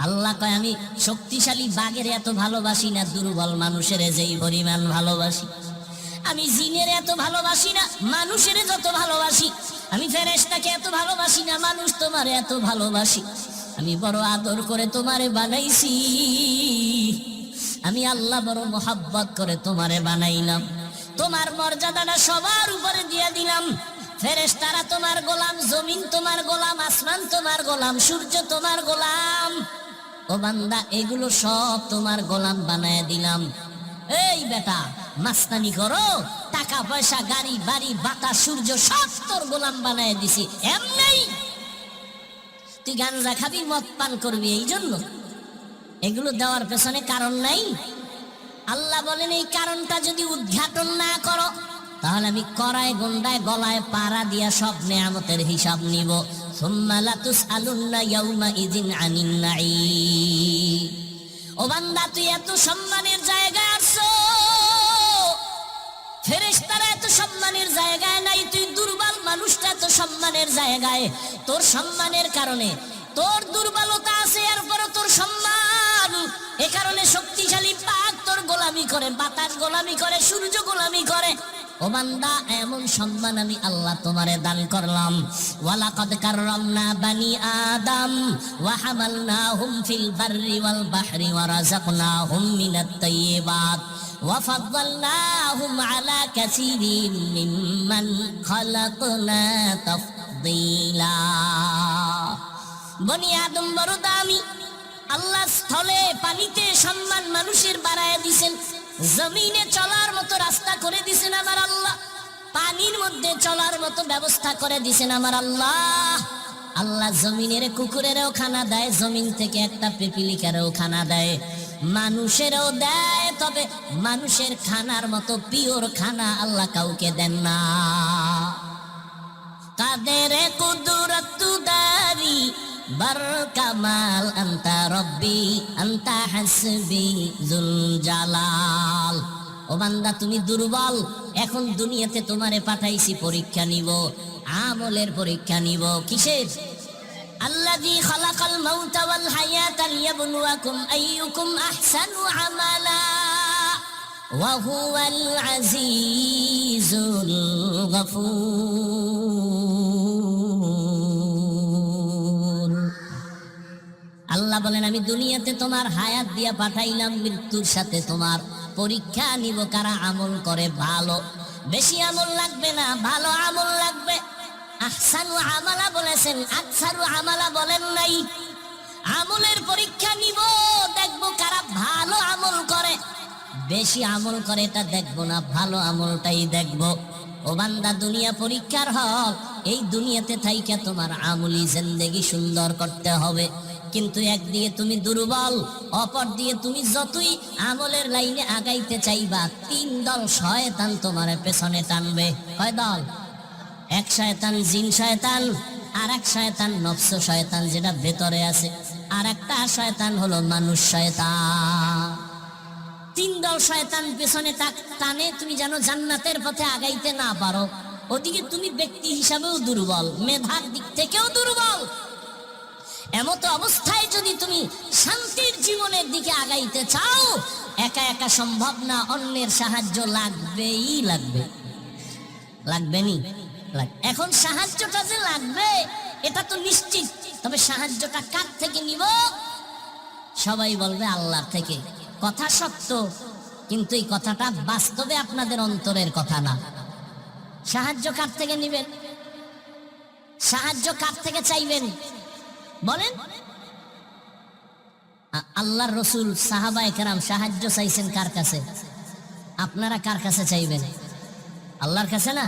আল্লাহ কয় আমি শক্তিশালী বাঘের এত ভালোবাসি না, দুর্বল মানুষের যেই পরিমাণ ভালোবাসি। আমি জিনের এত ভালোবাসি না, মানুষের যত ভালোবাসি। আমি ফেরেশতাকে এত ভালোবাসি না, মানুষ তোমারে এত ভালোবাসি। আমি বড় আদর করে তোমারে বানাইছি। আমি আল্লাহ বড় মোহাব্বত করে তোমারে বানাইলাম। তোমার মর্যাদাটা সবার উপরে দিয়ে দিলাম। ফেরেশতারা তোমার গোলাম, জমিন তোমার গোলাম, আসমান তোমার গোলাম, সূর্য তোমার গোলাম। ও বান্দা, এগুলো সব তোমার গোলাম বানায় দিলাম। এই বেটা, মাস্তানি করো, টাকা পয়সা, গাড়ি বাড়ি, বাতাস, সূর্য সব তোর গোলাম বানায় দিছি। এমনি তুই গাঞ্জা খাবি, মদ পান করবি, এই জন্য এগুলো দেওয়ার পেছনে কারণ নাই। আল্লাহ বলেন এই কারণটা যদি উদ্ঘাটন না করো, তাহলে আমি করায় গন্ডায় গলায় পাড়া দিয়া সব নেয়ামতের হিসাব নিব। সুম্মা লাতুসআলুন্না ইয়াউমাইযিন আনিন নাঈম। ও বান্দা, তুই এত সম্মানের জায়গায় আসছো, ফেরেশতারা এত সম্মানের জায়গায় নাই। তুই দুর্বল মানুষটা এত সম্মানের জায়গায়। তোর সম্মানের কারণে, তোর দুর্বলতা আছে, এরপরও তোর সম্মান। এ কারণে শক্তিশালী পাক তোর গোলামি করে, বাতাস গোলামি করে, সূর্য গোলামি করে। ও বান্দা, এমন সম্মান আমি আল্লাহ তোমারে দান করলাম। ওয়ালাকাদ কাররামনা বানি আদম ওয়া হামালনাহুম ফিল বাররি ওয়াল বাহরি ওয়া রাযাকনাহুম মিনাত তাইয়্যিবাত ওয়া ফাদ্দালনাহুম আলা কাসীরিন মিম্মান খালাকনা তাফদীলা। বনি আদম বড় দামি। আল্লাহ স্থলে পানিতে সম্মান মানুষের বাড়ায় দিছেন, জমিনে চলার মতো রাস্তা করে দিছেন আমার আল্লাহ, পানির মধ্যে চলার মতো ব্যবস্থা করে দিছেন আমার আল্লাহ। আল্লাহ জমিনের কুকুরেরও খানা দেয়, জমিন থেকে একটা পিপিলিকারও খানা দেয়, মানুষেরও দেয়। তবে মানুষের খানার মতো পিওর খানা আল্লাহ কাউকে দেন না। কাদের কুদরত দারি বার কামাল আন্তা রব্বি আন্তা হাসবি জুল জালাল। ও বান্দা, তুমি দুর্বল। এখন দুনিয়াতে তোমারে পাঠাইছি পরীক্ষা নিব, আমলের পরীক্ষা নিব। কিসের? আল্লাযী খালাকাল মাউতা ওয়াল হায়াতা লিয়াবলুয়াকুম আইয়ুকুম আহসানু আমালা ওয়া হুয়াল আজিজুল গফুর। আল্লাহ বলেন আমি দুনিয়াতে তোমার হায়াত দিয়া পাঠাইলাম, মৃত্যুর সাথে তোমার পরীক্ষা নিব কারা আমল করে ভালো। বেশি আমল লাগবে না, ভালো আমল লাগবে। আহসানু আমালা বলেছেন, আকসারু আমালা বলেন নাই। আমলের পরীক্ষা নিব, দেখবো কারা ভালো আমল করে। বেশি আমল করে এটা দেখবো না, ভালো আমলটাই দেখবো। ও বান্দা, দুনিয়া পরীক্ষার হল। এই দুনিয়াতে থাইকা তোমার আমলি জিন্দেগি সুন্দর করতে হবে। কিন্তু একদিকে তুমি দুর্বল, অপর দিয়ে তুমি যতই আমলের লাইনে আগাইতে চাইবা, তিন দল শয়তান তোমার পেছনে টানবে। কয় দল? এক শয়তান জিন শয়তান, আর এক শয়তান নফস শয়তান যেটা ভেতরে আছে, আর একটা শয়তান হলো মানুষ শয়তান। তিন দল শয়তান পেছনে টানে, তুমি যেন জান্নাতের পথে আগাইতে না পারো। ওদিকে তুমি ব্যক্তি হিসাবেও দুর্বল, মেধার দিক থেকেও দুর্বল। এমত অবস্থায় যদি তুমি শান্তির জীবনের দিকে আগাইতে চাও, একা একা সম্ভব না, অন্যের সাহায্য লাগবেই লাগবে। লাগবে নি? এখন সাহায্যটা যে লাগবে এটা তো নিশ্চিত। তবে সাহায্যটা কার থেকে নিব? সবাই বলবে আল্লাহর থেকে। কথা সত্য, কিন্তু এই কথাটা বাস্তবে আপনাদের অন্তরের কথা না। সাহায্য কার থেকে নিবেন? সাহায্য কার থেকে চাইবেন বলেন? আল্লাহর রাসূল সাহাবায়ে কেরাম সাহায্য চাইছেন কার কাছে? আপনারা কার কাছে চাইবেন? আল্লাহর কাছে না?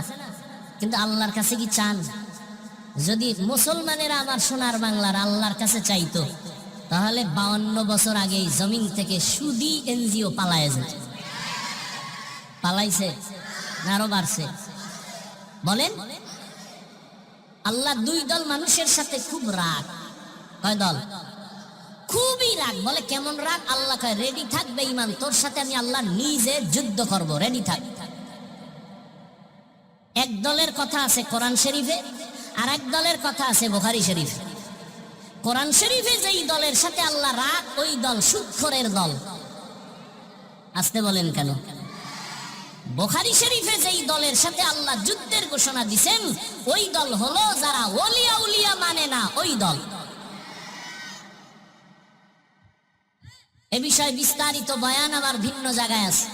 কিন্তু আল্লাহর কাছে কি চান? যদি মুসলমানেরা আমার সোনার বাংলার আল্লাহর কাছে চাইতো, তাহলে 52 বছর আগেই জমিন থেকে সুদী এনজিও পালায় যেত। পালাইছে না আরো বাড়ছে? বলেন। আল্লাহ দুই দল মানুষের সাথে খুব রাগ। কয় দল? খুবই রাগ। বলে কেমন রাগ? আল্লাহ কয় রেডি থাকবে ইমান, তোর সাথে আমি আল্লাহ নিজে যুদ্ধ করব, রেডি থাক। এক দলের কথা আছে কোরআন শরীফে, আর এক দলের কথা আছে বুখারী শরীফে। কোরআন শরীফে যেই দলের সাথে আল্লাহ রাগ, ওই দল সুদখোরের দল। আসতে বলেন কেন? বুখারী শরীফে যেই দলের সাথে আল্লাহ যুদ্ধের ঘোষণা দিবেন, ওই দল হলো যারা ওলিয়া উলিয়া মানে না, ওই দল। এ বিষয়ে বিস্তারিত বয়ান আমার ভিন্ন জায়গায় আছে।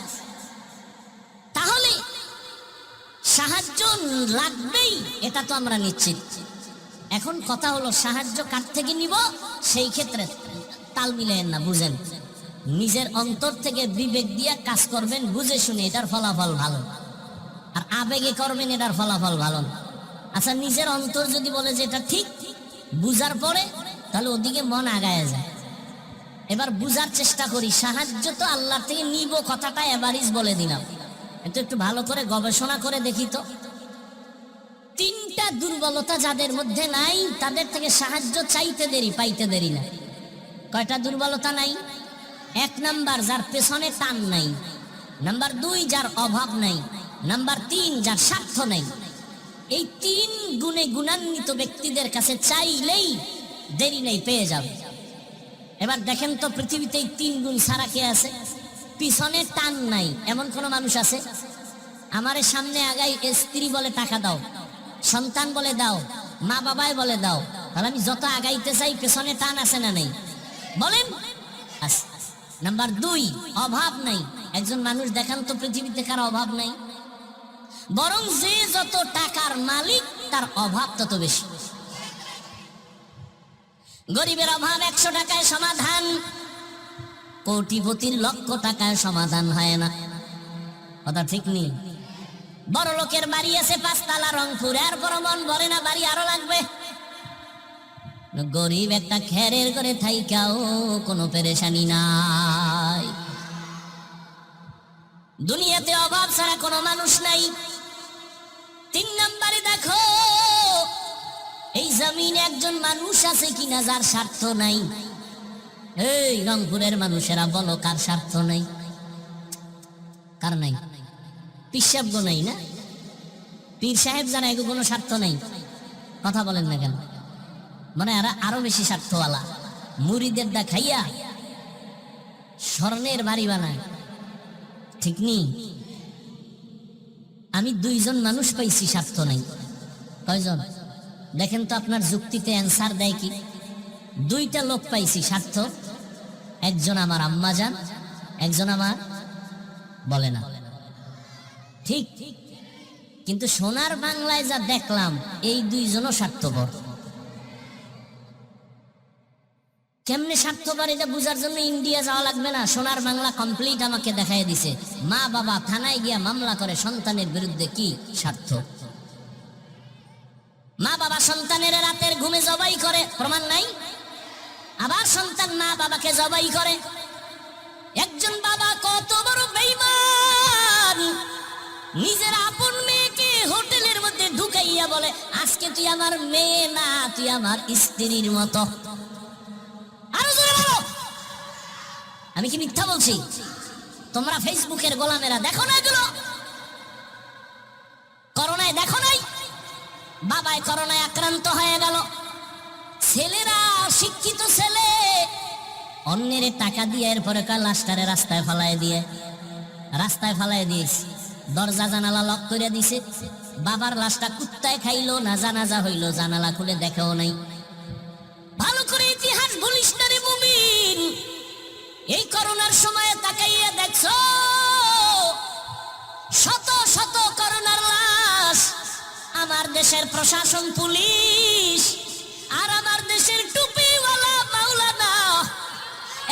তাহলে সাহায্য লাগবেই, এটা তো আমরা নিশ্চিত। এখন কথা হলো সাহায্য কার থেকে নিব, সেই ক্ষেত্রে তাল মিলেন না, বুঝেন। নিজের অন্তর থেকে বিবেক দিয়ে কাজ করবেন, বুঝে শুনে, এটার ফলাফল ভালো। আর আবেগে করবেন, এটার ফলাফল ভালো না। আচ্ছা, নিজের অন্তর যদি বলে যে এটা ঠিক, বুঝার পরে তাহলে ওদিকে মন আগায় যায়। এবার বুঝার চেষ্টা করি, সাহায্য তো আল্লাহ থেকে নিব কথাটা এভারেজ বলে দিলাম, এটা একটু ভালো করে গবেষণা করে দেখি তো। তিনটা দুর্বলতা যাদের মধ্যে নাই, তাদের থেকে সাহায্য চাইতে দেরি, পাইতে দেরি না। কয়টা দুর্বলতা নাই? 1 নাম্বার, যার পেছনে টান নাই। নাম্বার 2, যার অভাব নাই। নাম্বার 3, যার স্বার্থ নাই। এই 3 গুণে গুণান্বিত ব্যক্তিদের কাছে চাইলেই দেরি নেই, পেয়ে যাবে। এবার দেখেন তো, পৃথিবীতে এই 3 গুণ ছাড়া কে আছে? পিছনে টান নাই এমন কোন মানুষ আছে? আমারে সামনে আগাই স্ত্রী বলে টাকা দাও, সন্তান বলে দাও, মা বাবাই বলে দাও, তাহলে আমি যত আগাইতে চাই পেছনে টান আছে না নেই? বলেন। নাম্বার 2, অভাব নাই। একজন মানুষ দেখান তো পৃথিবীতে কার অভাব নাই? বরং যে যত টাকার মালিক, তার অভাব তত বেশি। গরিবের অভাব 100 টাকায় সমাধান, কোটিপতির লক্ষ টাকায় সমাধান হয় না। কথা ঠিক নেই? বড় লোকের বাড়ি আছে 5 তলা রংপুর, এরপর মন ভরে না, বাড়ি আরো লাগবে। গরিব একটা খেরের করে থাইকাও কোনো পেরেশানি নাই। দুনিয়াতে অভাব ছাড়া কোনো মানুষ নাই। 3 নম্বরে দেখো, এই জমিনে একজন মানুষ আছে কিনা যার স্বার্থ নাই? এই রংপুরের মানুষেরা বলো, কার স্বার্থ নাই? কার নাই? পিসাব গো নাই না? পীর সাহেব যারা, এগুলো কোনো স্বার্থ নাই। কথা বলেন না কেন? মানে এরা আরো বেশি স্বার্থওয়ালা। মুরিদের দা খাইয়া স্বর্ণের বাড়ি বানায়, ঠিক নেই? আমি 2 জন মানুষ পাইছি স্বার্থ নাই। কয়জন? দেখেন তো আপনার যুক্তিতে অ্যান্সার দেয় কি? 2টা লোক পাইছি স্বার্থ, একজন আমার আম্মাজান, একজন আমার, বলে না ঠিক? কিন্তু সোনার বাংলায় যা দেখলাম, এই 2 জনও স্বার্থপর। কেমনে স্বার্থপর এটা বুঝার জন্য ইন্ডিয়া যাওয়া লাগবে না, সোনার বাংলা কমপ্লিট আমাকে দেখাই দিছে। মা বাবা থানায় গিয়া মামলা করে সন্তানের বিরুদ্ধে, কি স্বার্থ? মা বাবা সন্তানের রাতের ঘুমে জবাই করে, প্রমাণ নাই? আবার সন্তান মা বাবাকে জবাই করে। একজন বাবা কত বড় বেঈমান, নিজের আপন মেয়েকে হোটেলের মধ্যে ঢুকাইয়া বলে, আজকে তুই আমার মেয়ে না, তুই আমার স্ত্রীর মতো। আরো জোরে বলো। আমি কি মিথ্যা বলছি? তোমরা ফেসবুকের গোলামেরা দেখো না এগুলো? করোনায় দেখো নাই? বাবাই করোনায় আক্রান্ত হয়ে গেল, ছেলেরা, শিক্ষিত ছেলে, অন্যের টাকা দিয়ে এরপরে লাস্টারে রাস্তায় ফালায় দিয়েছে, দরজা জানালা লক করে দিছে। বাবার লাশটা কুত্তায় খাইলো না, জানাজা হইলো, জানালা খুলে দেখেও নাই। ভালো করে ইতিহাস ভুলিস না রে মুমিন। এই করোনার সময়ে তাকাইয়া দেখছো শত শত করোনার লাশ। আমার দেশের প্রশাসন, পুলিশ, আর আমার দেশের টুপিওয়ালা মাওলানা,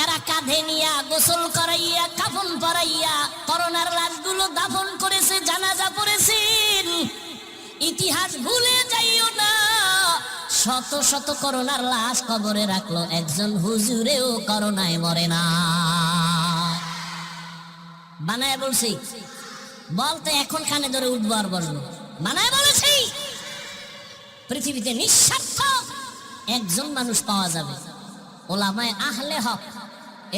এরা কাঁধে নিয়া গোসল করাইয়া, কাফন পরাইয়া করোনার লাশগুলো দাফন করেছে, জানাজা পড়েছেন। ইতিহাস ভুলে যাইও না, শত শত করোনার লাশ কবরে রাখলো, একজন হুজুরেও করোনায় মরে না। বানায় বলছি, বলতে এখন কানে ধরে উঠবো আর বলবো, বানায় বলেছি। পৃথিবীতে নিঃস্বার্থ একজন মানুষ পাওয়া যাবে, ওলামায়ে আহলে হক,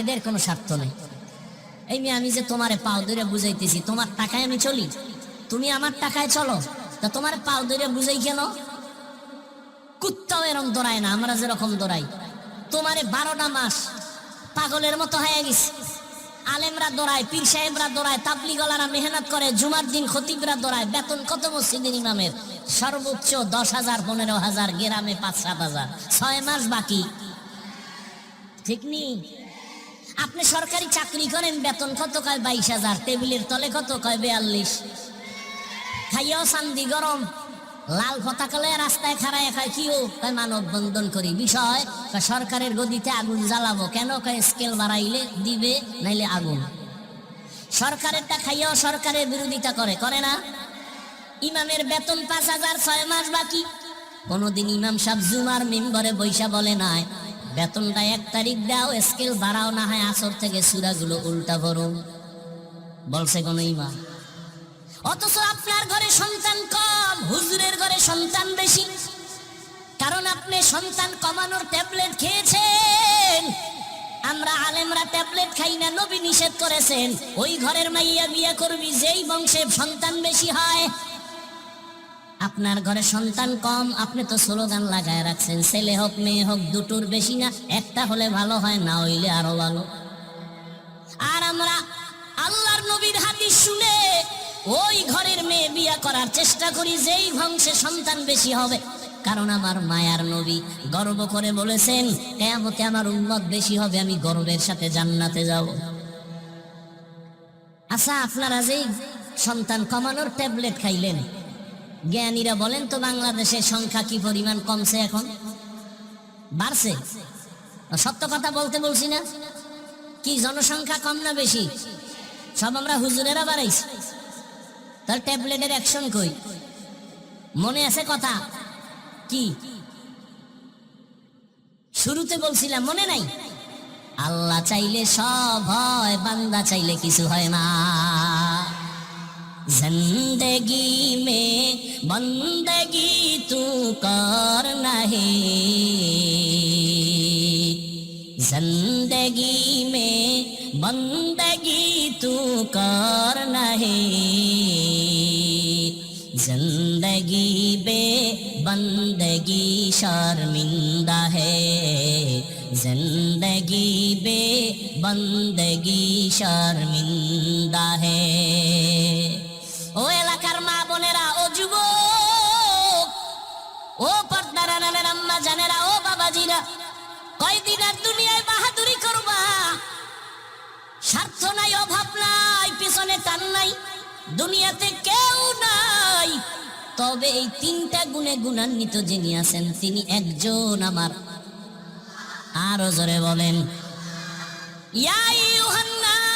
এদের কোনো স্বার্থ নেই। এই মেয়ে, আমি যে তোমারে পাও ধরে বুঝাইতেছি, তোমার টাকায় আমি চলি, তুমি আমার টাকায় চলো, তা তোমার পাও ধরে বুঝাই কেন? কুত্তাও এরকম দৌড়ায় না, আমরা যেরকম দৌড়াই। তোমারে 12টা মাস পাগলের মতো হয়ে গেছে। আলেমরা দৌড়ায়, পীর সাহেবরা দৌড়ায়, তাবলিগলারা মেহনত করে, জুমার দিন খতিবরা দৌড়ায়। বেতন কত মসজিদের ইমামের? সর্বোচ্চ 10,000, 15,000, গ্রামে 5-7,000। 6 মাস বাকি, ঠিক নেই? আপনি সরকারি চাকরি করেন, বেতন কত? কয় 22,000। টেবিলের তলে কত? কয় 42। খাইয়াও শান্তি গরম, লাল পতাকা লয়ে রাস্তায় খাড়ায় খায়। কিও? কয় মানব বন্ধন করি। বিষয় সরকারের গদিতে আগুন জ্বালাবো। কেন? কয় স্কেল বাড়াইলে দিবে, নাইলে আগুন। সরকারেরটা খাইয়াও সরকারের বিরোধিতা করে না? ইমামের বেতন 5,000, 6 মাস বাকি। কোনদিন ইমাম সাহেব জুমার মিম্বরে বৈশা বলে নাই বেতনটা 1 তারিখ দাও, স্কেল বাড়াও, না হয় আসর থেকে সূরাগুলো উল্টা পড়ো? বলছে কোন ইমাম? অথচ আপনার ঘরে সন্তান কম, হুজুরের ঘরে সন্তান বেশি। কারণ আপনি সন্তান কমানোর ট্যাবলেট খেয়েছেন। আমরা আলেমরা ট্যাবলেট খাই না, নবী নিষেধ করেছেন। ওই ঘরের মাইয়া বিয়ে করবি যেই বংশে সন্তান বেশি হয়। আপনার ঘরে সন্তান কম, আপনি তো স্লোগান লাগায় রাখছেন, ছেলে হোক মেয়ে হোক দুটোর বেশি না, একটা হলে ভালো হয়, না হইলে আরো ভালো। আর আমরা আল্লাহর নবীর হাদিস শুনে ওই ঘরের মেয়ে বিয়া করার চেষ্টা করি যেই বংশে সন্তান বেশি হবে। কারণ আমার মায়ার নবী গর্ব করে বলেছেন, কিয়ামতে আমার উম্মত বেশি হবে, আমি গর্বের সাথে জান্নাতে যাব। আচ্ছা, আপনারা যেই সন্তান কমানোর ট্যাবলেট খাইলেন, জ্ঞানীরা বলেন তো বাংলাদেশের সংখ্যা কি পরিমাণ কমছে? এখন বাড়ছে? সত্য কথা বলতে বলছি না? কি জনসংখ্যা কম না বেশি? সব আমরা হুজুরেরা বাড়াইছি। তার ট্যাবলেটের অ্যাকশন কই? মনে আছে কথা? কি শুরুতে বলছিলাম, মনে নাই? আল্লাহ চাইলে সব হয়, বান্দা চাইলে কিছু হয় না। जिंदगी में बंदगी तू करना है, जिंदगी में बंदगी तू करना है, जिंदगी बे बंदगी शर्मिंदा है, जिंदगी बे बंदगी शर्मिंदा है। ও এলাকার মা বোনেরা, ও যুবক, ও পর্দার আড়ালের আম্মা জানেরা, ও বাবাজিরা, কয়দিন আর দুনিয়ায় বাহাদুরি করবা? স্বার্থ নাই, অভাব নাই, পিছনে টান নাই, দুনিয়াতে কেউ নাই। তবে এই 3টা গুণে গুণান্বিত যিনি আছেন তিনি একজন আমার। আরো জোরে বলেন, ইয়া আইয়ুহান নাস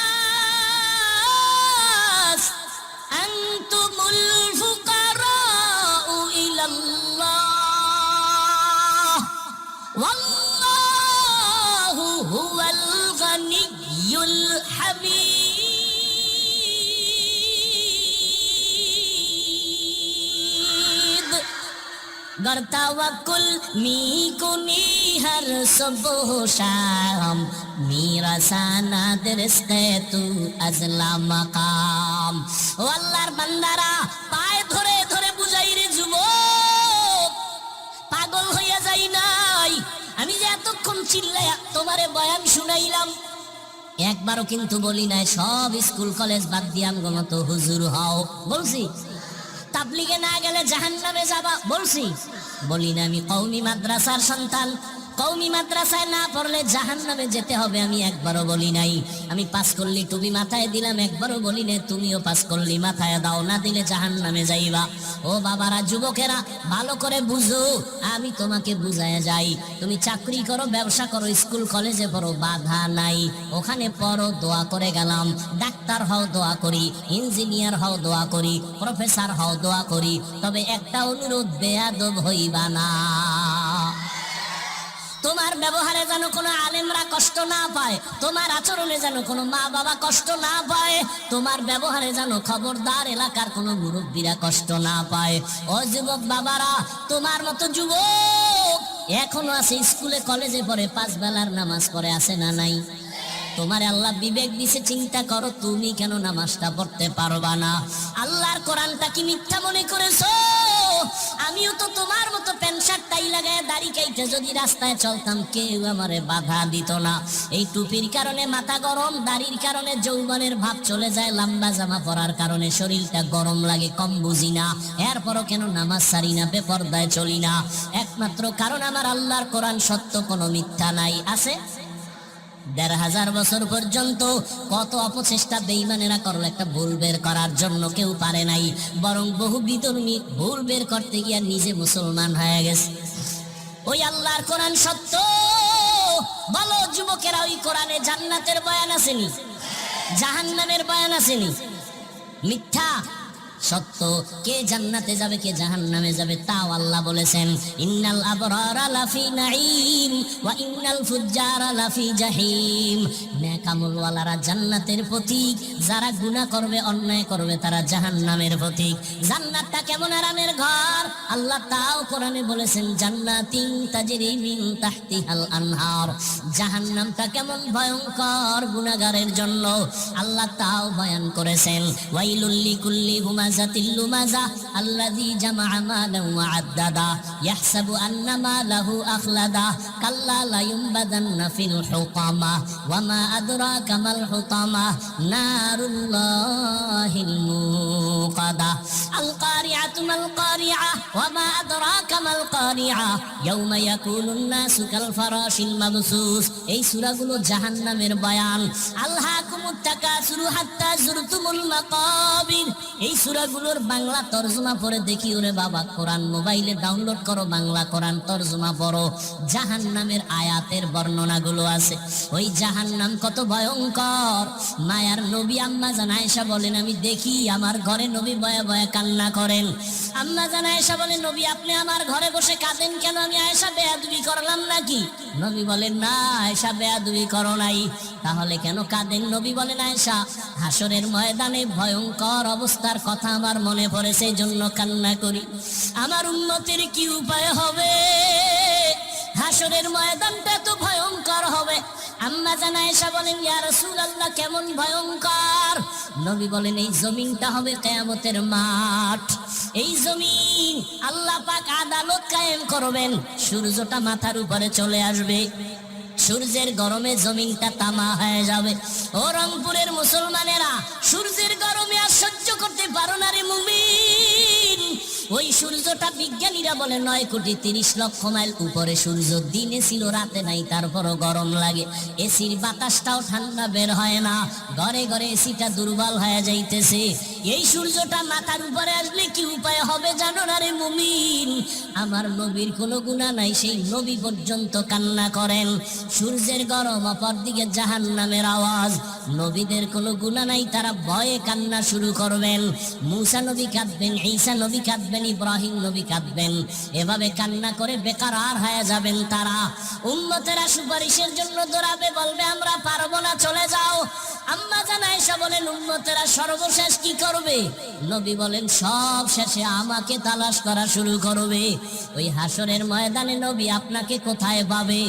আনতুমুল ফুকারাউ ইলাল্লাহ ওয়াল্লাহু হুয়াল গানিয়্যুল হামিদ। गर तवक्कुल मी कुनी हर सुबह शाम, मेरा सानाद रिज़्क़े तू अज़ला मकाम। ও আল্লাহর বান্দারা, পায়ে ধরে ধরে বুঝাই রে যুবক, পাগল হইয়া যাই নাই। আমি যে এতক্ষণ চিল্লাইয়া তোমারে বয়ান শুনাইলাম, একবারও কিন্তু বলি নাই সব স্কুল কলেজ বাদ দিয়ে আমগো মতো হুজুর হও। বলছি তাবলিগে না গেলে জাহান্নামে যাবা? বলছি? বলি না। আমি কওমি মাদ্রাসার সন্তান, কওমি মাদ্রাসায় না পড়লে জাহান্নামে যেতে হবে, আমি একবারও বলি নাই। আমি পাস করলি টুপি মাথায় দিলাম, একবারও বলি না তুমিও পাস করলি মাথায় দাও, না দিলে জাহান্নামে যাইবা। ও বাবারা, যুবকেরা, ভালো করে বুঝো, আমি তোমাকে বুঝায় যাই। তুমি চাকরি করো, ব্যবসা করো, স্কুল কলেজে পড়ো, বাধা নাই, ওখানে পড়ো, দোয়া করে গেলাম। ডাক্তার হও, দোয়া করি। ইঞ্জিনিয়ার হও, দোয়া করি। প্রফেসর হও, দোয়া করি। তবে একটা অনুরোধ, বেয়াদব হইবা না। তোমার ব্যবহারে যেন কোনো আলেমরা কষ্ট না পায়, তোমার আচরণে যেন কোনো মা বাবা কষ্ট না পায়, তোমার ব্যবহারে যেন খবরদার এলাকার কোনো মুরব্বীরা কষ্ট না পায়। ও যুবক বাবারা, তোমার মতো যুবক এখনো আছে, স্কুলে কলেজে পড়ে, 5 বেলার নামাজ পড়ে, আছে না নাই? তোমার আল্লাহ বিবেক দিছে, চিন্তা করো তুমি কেন নামাজটা পড়তে পারবা না? আল্লাহর কোরআনটা কি মিথ্যা মনে করেছো? আমিও তো তোমার মতো প্যান্ট শার্ট টাই লাগায় দাড়ি কাইটে যদি রাস্তায় চলতাম কেউ আমারে বাধা দিত না। এই টুপির কারণে মাথা গরম, দাড়ির কারণে যৌবনের ভাব চলে যায়, লম্বা জামা পরার কারণে শরীরটা গরম লাগে, কম বুঝি না, এরপরও কেন নামাজ সারি না, বেপরদায় চলি না? একমাত্র কারণ আমার আল্লাহর কোরআন সত্য, কোনো মিথ্যা নাই। আছে ১,৫০০ বছর পর্যন্ত কত অপচেষ্টা বেঈমানেরা করলো একটা ভুল বের করার জন্য, কেউ পারে নাই, বরং বহু বিধর্মী ভুল বের করতে গিয়ে নিজে মুসলমান হয়ে গেছে। ওই আল্লাহর কোরআন সত্য। বলো যুবকেরা, ওই কোরআনে জান্নাতের বয়ান আসেনি, জাহান্নামের বয়ান আসেনি? মিথ্যা? সত্য। কে জান্নাতে যাবে কে জাহান্নামে যাবে তাও আল্লাহ বলেছেন। ইন্নাল আবরারা লাফি নাঈম ওয়া ইন্নাল ফুজ্জারা লাফি জাহিম। নেক আমলওয়ালারা জান্নাতের পথিক, যারা গুনাহ করবে, অন্যায় করবে, তারা জাহান্নামের পথিক। জান্নাতটা কেমন আরামের ঘর আল্লাহ তাও কোরআনে বলেছেন, জান্নাতিন তাজরি মিন তাহতিহাল আনহার। জাহান্নামটা কেমন ভয়ঙ্কর গুনাহগারের জন্য আল্লাহ তাও বয়ান করেছেন। ওয়াইলুল লিকুল্লি হুমাযাতিল লুমাযা আল্লাযী জামাআ মালান ওয়া আদ্দাদা ইয়াহসাবু আন্না মালাহু আখলাদা কাল্লা লা ইউনবাযান্না ফিল হুতামা ওয়া মা আদরাকা মাল হুতামা নারুল্লাহিল মুকাদা আল কারিআতু মাল কারিআ ওয়া মা আদরাকা মাল কারিআ ইয়াউমা ইয়াকুনুন নাসু কাল ফারাশিল মাবসুস। এই সূরাগুলো জাহান্নামের বয়ান। আলহাকুমুত তাকাসুরু হাত্তা যুরতুমুল মাকাবির। এই সূরাগুলোর বাংলা তরজমা পড়ে দেখি, ওরে বাবা, কোরআন মোবাইলে ডাউনলোড করো, বাংলা কোরআন তরজমা পড়ো, জাহান্নামের আয়াতের বর্ণনাগুলো আছে। ওই জাহান্নাম কত ভয়ঙ্কর। মায়ার নবী আম্মা জান আয়েশা বলেন, আমি দেখি আমার ঘরে নবী বয়ে বয়ে কান্না করেন। আম্মা জান আয়েশা বলেন, নবী আপনি আমার ঘরে বসে কাঁদেন কেন? আমি আয়েশা বেয়াদবি করলাম নাকি? নবী বলেন, না আয়েশা বেয়াদবি করো নাই। তাহলে কেন কাঁদেন? নবী বলেন, আয়েশা হাসরের ময়দানে ভয়ঙ্কর অবস্থার কথা আমার মনে পড়ে, সেই জন্য কান্না করি। আমার উম্মতের কি উপায় হবে? হাসরের ময়দানটা তো ভয়ঙ্কর হবে। আম্মা জান আয়েশা বলেন, ইয়া রাসূলুল্লাহ কেমন ভয়ঙ্কর? নবী বলেন, এই জমিনটা হবে কিয়ামতের মাঠ। এই জমিন আল্লাহ পাক আদালত কায়েম করবেন, সূর্যটা মাথার উপরে চলে আসবে, সূর্যের গরমে জমিনটা তামা হয়ে যাবে। ও রংপুরের মুসলমানেরা, সূর্যের গরমে আর সহ্য করতে পারো না রে মুমিন। ওই সূর্যটা বিজ্ঞানীরা বলে ৯,৩০,০০,০০০ মাইল উপরে সূর্য, দিনে ছিল রাতে নাই, তারপরও গরম লাগে। এসির বাতাসটাও ঠান্ডা বের হয় না, ঘরে ঘরে এসিটা দুর্বল হয়ে যাইতেছে। এই সূর্যটা মাথার উপরে আসলে কি উপায় হবে জানো না রে মুমিন? আমার নবীর কোনো গুনাহ নাই, সেই নবী পর্যন্ত কান্না করেন। সূর্যের গরম, অপরদিকে জাহান্নামের আওয়াজ। নবীদের কোনো গুনাহ নাই, তারা ভয়ে কান্না শুরু করবেন। মূসা নবী কাঁদবেন, ঈসা নবী কাঁদবেন, ইব্রাহিম নবী কাঁদবেন। এভাবে কান্না করে বেকারার হয়ে যাবেন তারা। উম্মতেরা সুপারিশের জন্য দৌড়াবে, বলবে আমরা পারবো না, চলে যাও। আম্মা জান আয়েশা বলেন, উম্মতেরা সর্বশেষ কি করবে? নবী বলেন, সব শেষে আমাকে তালাশ করা শুরু করবে। ওই হাসরের ময়দানে নবী আপনাকে কোথায় পাবে?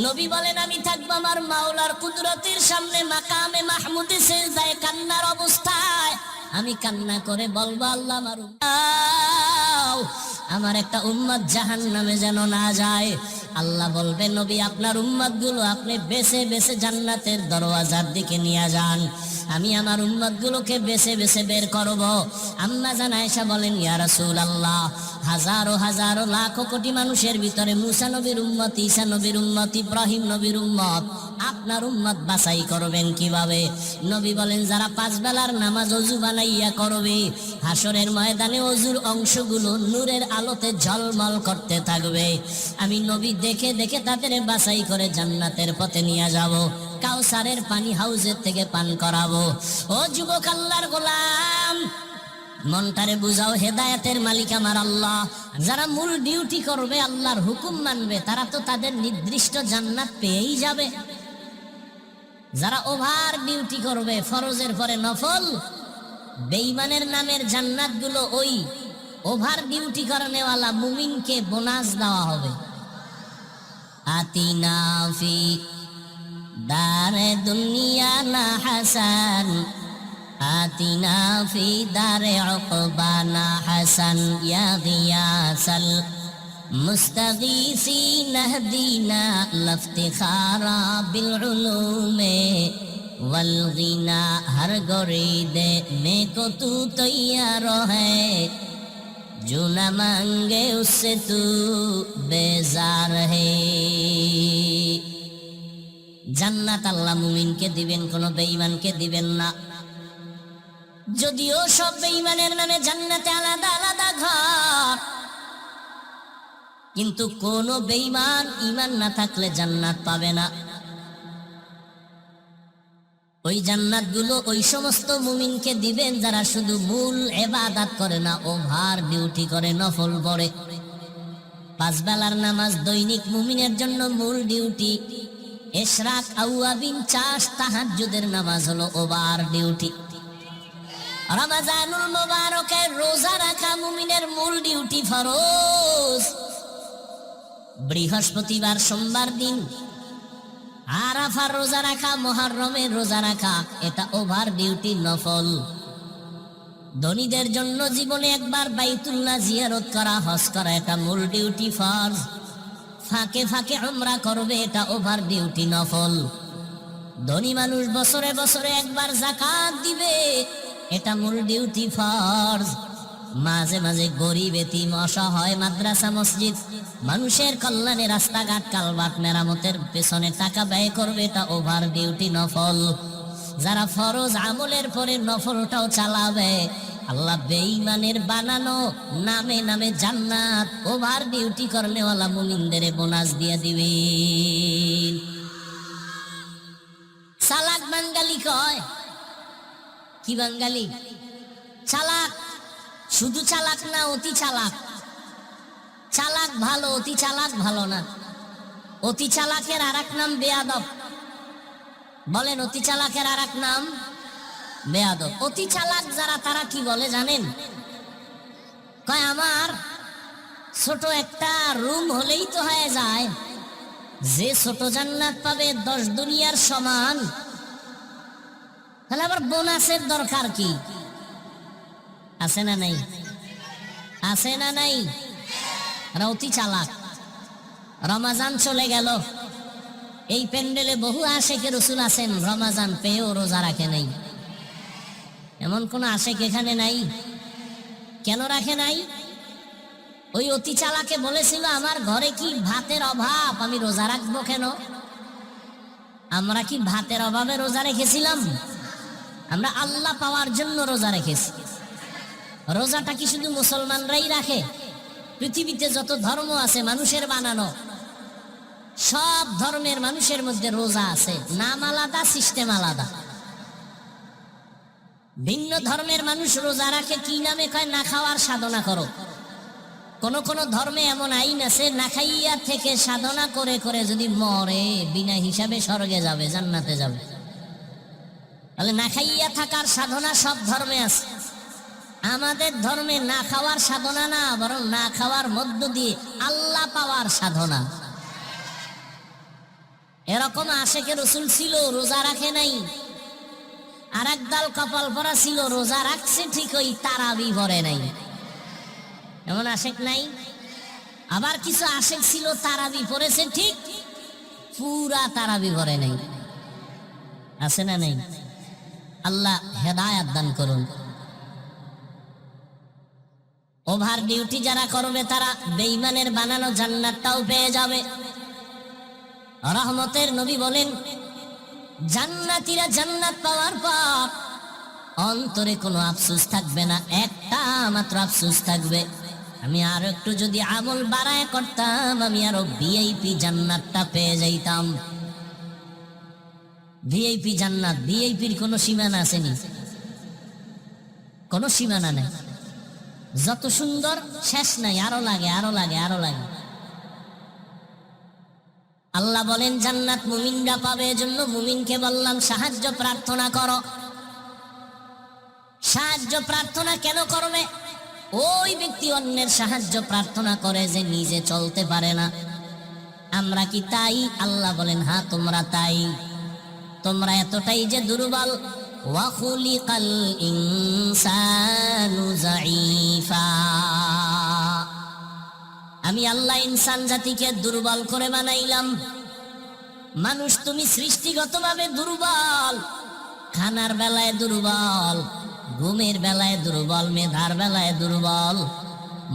নবী বলেন, আমি থাকবো আমার মাওলার কুদরতের সামনে মাকামে মাহমুদে সিজদায় কান্নার অবস্থায়। আমি কান্না করে বলবো, আল্লাহ আমার একটা উম্মত জাহান্নামে যেন না যায়। আল্লাহ বলবে, নবী আপনার উম্মত গুলো আপনি বেছে বেছে জান্নাতের দরওয়াজার দিকে নিয়ে যান, আমি আমার উম্মত গুলোকে বেছে বেছে বের করব। আম্মা জান আয়েশা বলেন, ইয়া রাসূলুল্লাহ, হাজারো হাজারো লাখো কোটি মানুষের ভিতরে মূসা নবীর উম্মত, ঈসা নবীর উম্মত, ইব্রাহিম নবীর উম্মত, আপনার উম্মত বাছাই করবেন কিভাবে? নবী বলেন, যারা ৫ বেলার নামাজ ওযু বানাইয়া করবে, হাসরের ময়দানে ওযুর অংশগুলো নূরের আলোতে ঝলমল করতে থাকবে। আমি নবী দেখে দেখে তাদের বাছাই করে জান্নাতের পথে নিয়ে যাব, কাউসারের পানি হাউজের থেকে পান করাবো। ও যুবক আল্লাহর গোলাম, মনটারে বুঝাও, হেদায়েতের মালিক আমার আল্লাহ। যারা মূল ডিউটি করবে, আল্লাহর হুকুম মানবে, তারা তো তাদের নির্দিষ্ট জান্নাত পেয়েই যাবে। যারা ওভার ডিউটি করবে, ফরজের পরে নফল, বেঈমানের নামের জান্নাতগুলো ওই ওভার ডিউটি করানেওয়ালা মুমিনকে বোনাস দেওয়া হবে। আতিনা ফি দারে দুনিয়া না হাসান آتنا في دار عقبانا حسن يا غياث المستغيثين اهدنا لافتخارا بالعلوم والغنى ہر گرید میں کو تو تیار ہے جو نہ مانگے اس سے تو بیزار ہے জান্নাত আল্লাহ মুমিনকে দিবেন, কোনো বেঈমানকে দিবেন না। যদিও সব বেঈমানের নামে জান্নাতে আলাদা আলাদা ঘর, কিন্তু কোন বেঈমান ঈমান না থাকলে জান্নাত পাবে না। ওই জান্নাতগুলো ওই সমস্ত মুমিনকে দিবেন যারা শুধু মূল ইবাদত করে না, ওভার ডিউটি করে, নফল পড়ে। 5 বেলার নামাজ দৈনিক মুমিনের জন্য মূল ডিউটি। ইশরাক, আওয়াবিন, চাষ, তাহাজ্জুদের নামাজ হলো ওভার ডিউটি। রমজানুল মুবারকে রোজা রাখা মুমিনের মূল ডিউটি, ফরজ। বৃহস্পতিবার, সোমবার দিন আরাফার রোজা রাখা, মুহররমের রোজা রাখা, এটা ওভার ডিউটি, নফল। ধনীদের জন্য জীবনে একবার বাইতুল্লাহ জিয়ারত করা, হজ করা, এটা মূল ডিউটি, ফরজ। ফাঁকে ফাঁকে উমরা করবে, এটা ওভার ডিউটি, নফল। ধনী মানুষ বছরে বছরে একবার যাকাত দিবে, এটা মূল ডিউটি, ফরজ। মাঝে মাঝে গরিব, এতিম, অসহায়, মাদ্রাসা, মসজিদ, মানুষের কল্যাণে রাস্তাঘাট, কালভার্ট মেরামতের পেছনে টাকা ব্যয় করবে, এটা ওভার ডিউটি, নফল। যারা ফরজ আমলের পরে নফলটাও চালাবে, আল্লাহ বেঈমানের বানানো নামে নামে জান্নাত ওভার ডিউটি করনেওয়ালা মুমিনদের বোনাস দিয়ে দিবে। চালাক বাঙালি কয়, কি বাঙালি? চালাক। শুধু চালাক না, অতি চালাক। চালাক ভালো, অতি চালাক ভালো না। অতি চালাকের আরেক নাম বেয়াদব। বলেন, অতি চালাকের আরেক নাম বেয়াদব। অতি চালাক যারা, তারা কি বলে জানেন? কয় আমার ছোট একটা রুম হলেই তো হয়ে যায়, যে ছোট জান্নাত পাবে 10 দুনিয়ার সমান, তাহলে আবার বোনাসের দরকার কি? আছে না নাই? আছে না নাই? অতি চালাক। রমাজান চলে গেল, এই প্যান্ডেলে বহু আশেকে রসুল আছেন, রমাজান পেয়েও রোজা রাখে নাই। এমন কোন আশেক এখানে নাই? কেন রাখে নাই? ওই অতি চালাকে বলেছিল, আমার ঘরে কি ভাতের অভাব, আমি রোজা রাখবো কেন? আমরা কি ভাতের অভাবে রোজা রেখেছিলাম? আমরা আল্লাহ পাওয়ার জন্য রোজা রেখেছি। রোজাটা কি শুধু মুসলমানরাই রাখে? পৃথিবীতে যত ধর্ম আছে মানুষের বানানো, সব ধর্মের মানুষের মধ্যে রোজা আছে, নাম আলাদা, সিস্টেম আলাদা। ভিন্ন ধর্মের মানুষ রোজা রাখে কি নামে? কয় না খাওয়ার সাধনা করো। কোন কোন ধর্মে এমন আইন আছে, না খাইয়া থেকে সাধনা করে করে যদি মরে, বিনা হিসাবে স্বর্গে যাবে, জান্নাতে যাবে। তাহলে না খাইয়া থাকার সাধনা সব ধর্মে আছে। আমাদের ধর্মে না খাওয়ার সাধনা না, বরং না খাওয়ার মধ্য দিয়ে আল্লাহ পাওয়ার সাধনা। এরকম আশেকে রসুল ছিল, রোজা রাখে নাই। আর একদল কপাল পরা ছিল, রোজা রাখছে ঠিকই, তারাবি পড়ে নাই। এমন আশেক নাই? আবার কিছু আশেক ছিল, তারাবি পড়েছে ঠিক, পুরা তারাবি পড়ে নাই। আছে না নাই? আল্লাহ হেদায়াত দান করুন। ওভার ডিউটি যারা করবে, তারা বেঈমানের বানানো জান্নাতটাও পেয়ে যাবে। রহমতের নবী বলেন, জান্নাতীরা জান্নাত পাওয়ার পর অন্তরে কোনো আফসোস থাকবে না, একটা মাত্র আফসোস থাকবে, আমি আরো একটু যদি আমল বাড়ায় করতাম, আমি আরো ভিআইপি জান্নাতটা পেয়ে যাইতাম। ভিআইপি জান্নাত, ভিআইপির কোনো সীমানা আসেনি, কোনো সীমানা নেই। যত সুন্দর শেষ নাই, আরো লাগে, আরো লাগে, আরো লাগে। আল্লাহ বলেন জান্নাত মুমিনরা পাবে, এজন্য মুমিনকে বললাম সাহায্য প্রার্থনা করো। সাহায্য প্রার্থনা কেন করবে? ওই ব্যক্তি অন্যের সাহায্য প্রার্থনা করে যে নিজে চলতে পারে না। আমরা কি তাই? আল্লাহ বলেন হ্যাঁ, তোমরা তাই। তোমরা এতটাই যে দুর্বল, ওয়া খুলিকাল ইনসানু যায়ীফা। আমি আল্লাহ ইনসান জাতিকে দুর্বল করে বানাইলাম। মানুষ তুমি সৃষ্টিগতভাবে দুর্বল, খানার বেলায় দুর্বল, ঘুমের বেলায় দুর্বল, মেধার বেলায় দুর্বল।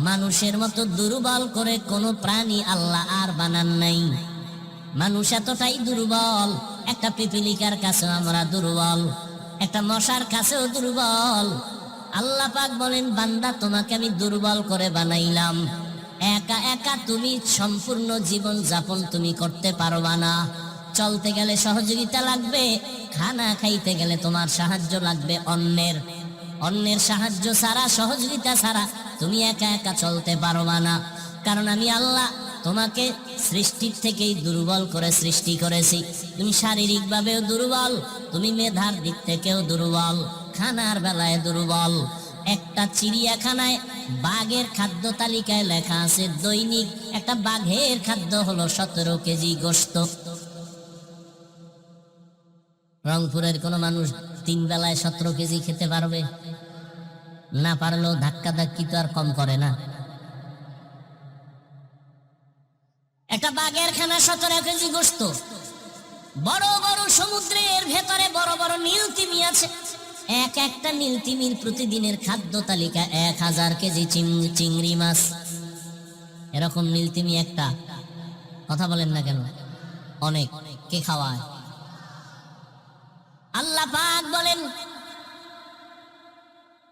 মানুষের মতো দুর্বল করে কোনো প্রাণী আল্লাহ আর বানান নাই। মানুষ এতটাই দুর্বল, একটা পিপিলিকার কাছেও আমরা দুর্বল, একটা মশার কাছেও দুর্বল। আল্লাহ পাক বলেন, বান্দা তোমাকে আমি দুর্বল করে বানাইলাম। একা একা তুমি সম্পূর্ণ জীবন যাপন তুমি করতে পারবা না। চলতে গেলে সহযোগিতা লাগবে, খানা খাইতে গেলে তোমার সাহায্য লাগবে অন্যের। অন্যের সাহায্য ছাড়া, সহযোগিতা ছাড়া তুমি একা একা চলতে পারবা না। কারণ আমি আল্লাহ তোমাকে সৃষ্টির থেকেই দুর্বল করে সৃষ্টি করেছি। তুমি শারীরিকভাবেও দুর্বল, তুমি মেধার দিক থেকেও দুর্বল, খানার বেলায় দুর্বল। একটা চিড়িয়াখানায় বাঘের খাদ্য তালিকায় লেখা আছে দৈনিক একটা বাঘের খাদ্য হলো 17 কেজি গোশত। রংপুরের কোন মানুষ 3 বেলায় 17 কেজি খেতে পারবে? না পারলেও ধাক্কা ধাক্কি তো আর কম করে না। একটা বাঘের খানা 17 কেজি গোশত। বড় বড় সমুদ্রের ভেতরে বড় বড় নীলতিমি আছে, এক একটা নীলতিমির প্রতিদিনের খাদ্য তালিকা 1000 কেজি চিংড়ি মাছ। এরকম নীলতিমি একটা, কথা বলেন না কেন? অনেক। কে খাওয়ায়? আল্লাহ পাক বলেন,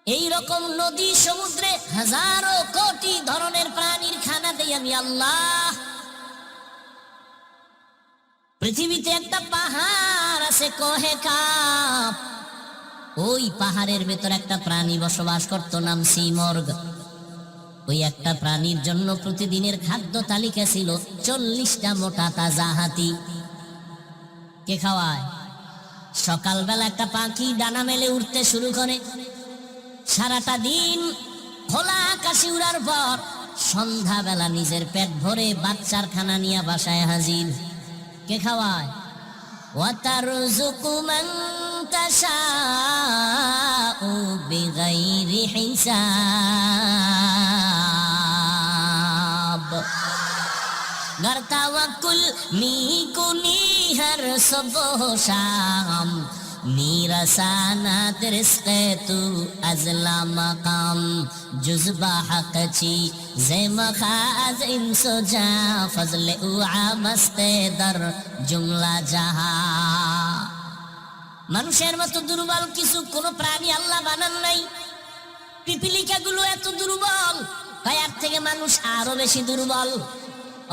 এই রকম নদী সমুদ্রে হাজারো কোটি ধরনের প্রাণীর খানা দেই আমি আল্লাহ। পৃথিবীতে একটা পাহাড় আছে কোহে কাপ, ওই পাহাড়ের ভেতর একটা প্রাণী বসবাস করত, নাম সিমর্গ। ওই একটা প্রাণীর জন্য প্রতিদিনের খাদ্য তালিকা ছিল 40টা মোটা তাজা হাতি। কে খাওয়ায়? সকালবেলা একটা পাখি ডানা মেলে উঠতে শুরু করে, সারাটা দিন খোলা আকাশে উড়ার পর সন্ধ্যাবেলা নিজের পেট ভরে বাচ্চার খানা নিয়ে বাসায় হাজির। কে খাওয়ায়? ওয়াতারযুকু মান তাশাউ বিগাইরি হিসাব। घर तवक्कुल मी कुनी हर सुबह शाम, मेरा सानात रिस्क़े तू अज़ला मकाम, जुज़बा हक़ छी ज़ेम खाज़ इंसो जा, फज़ले उआ मस्ते दर जुमला जहा। মানুষের মতো দুর্বল কিছু কোন প্রাণী আল্লাহ বানান নাই। পিপিলিকা গুলো এত দুর্বল, তার থেকে মানুষ আরো বেশি দুর্বল।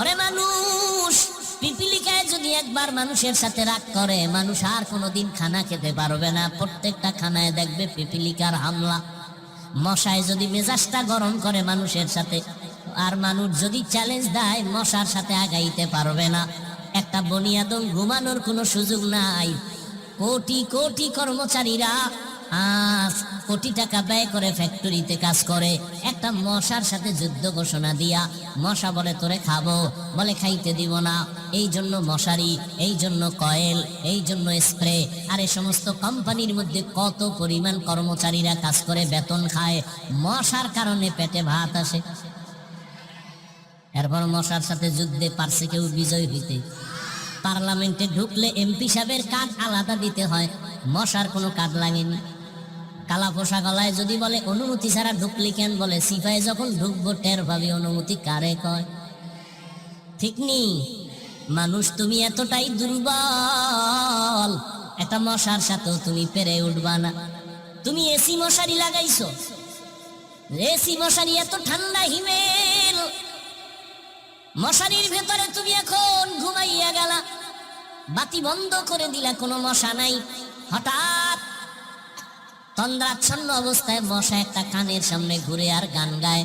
ওরে মানুষ, পিপিলিকায় যদি একবার মানুষের সাথে রাগ করে, মানুষ আর কোনোদিন খানা খেতে পারবে না। প্রত্যেকটা খানায় দেখবে পিপিলিকার হামলা। মশায় যদি মেজাজটা গরম করে মানুষের সাথে, আর মানুষ যদি চ্যালেঞ্জ দেয়, মশার সাথে আগাইতে পারবে না। একটা বনিয়াদম ঘুমানোর কোনো সুযোগ নাই। কোটি কোটি কর্মচারীরা 5 কোটি টাকা ব্যয় করে ফ্যাক্টরিতে কাজ করে, একটা মশার সাথে যুদ্ধ ঘোষণা দিয়া, মশা বলে তোরে খাবো, বলে খাইতে দিব না। এই জন্য মশারি, এই জন্য কয়েল, এই জন্য স্প্রে। আর এই সমস্ত কোম্পানির মধ্যে কত পরিমাণ কর্মচারীরা কাজ করে, বেতন খায়, মশার কারণে পেটে ভাত আসে। এরপর মশার সাথে যুদ্ধে পারছে কেউ বিজয় হইতে? পার্লামেন্টে ঢুকলে এমপি সাহেবের কার্ড আলাদা দিতে হয়, মশার কোনো কার্ড লাগেনি। কালা পোশাক গলায় যদি বলে অনুমতি ছাড়া ঢুকলি কেন, বলে সিপাহি যখন ঢুকবো টের ভাবি অনুমতি কারে কয়। ঠিক নি? মানুষ তুমি এতটাই দুর্বল, একটা মশার সাথেও তুমি পেরে উঠবা না। তুমি এসি মশারি লাগাইছো, এসি মশারি এত ঠান্ডা হিমেল, মশারির ভেতরে তুমি এখন ঘুমাইয়া গেলা, বাতি বন্ধ করে দিলা, কোনো মশা নাই। হঠাৎ তন্দ্রাচ্ছন্ন অবস্থায় মশা একটা কানের সামনে ঘুরে আর গান গায়,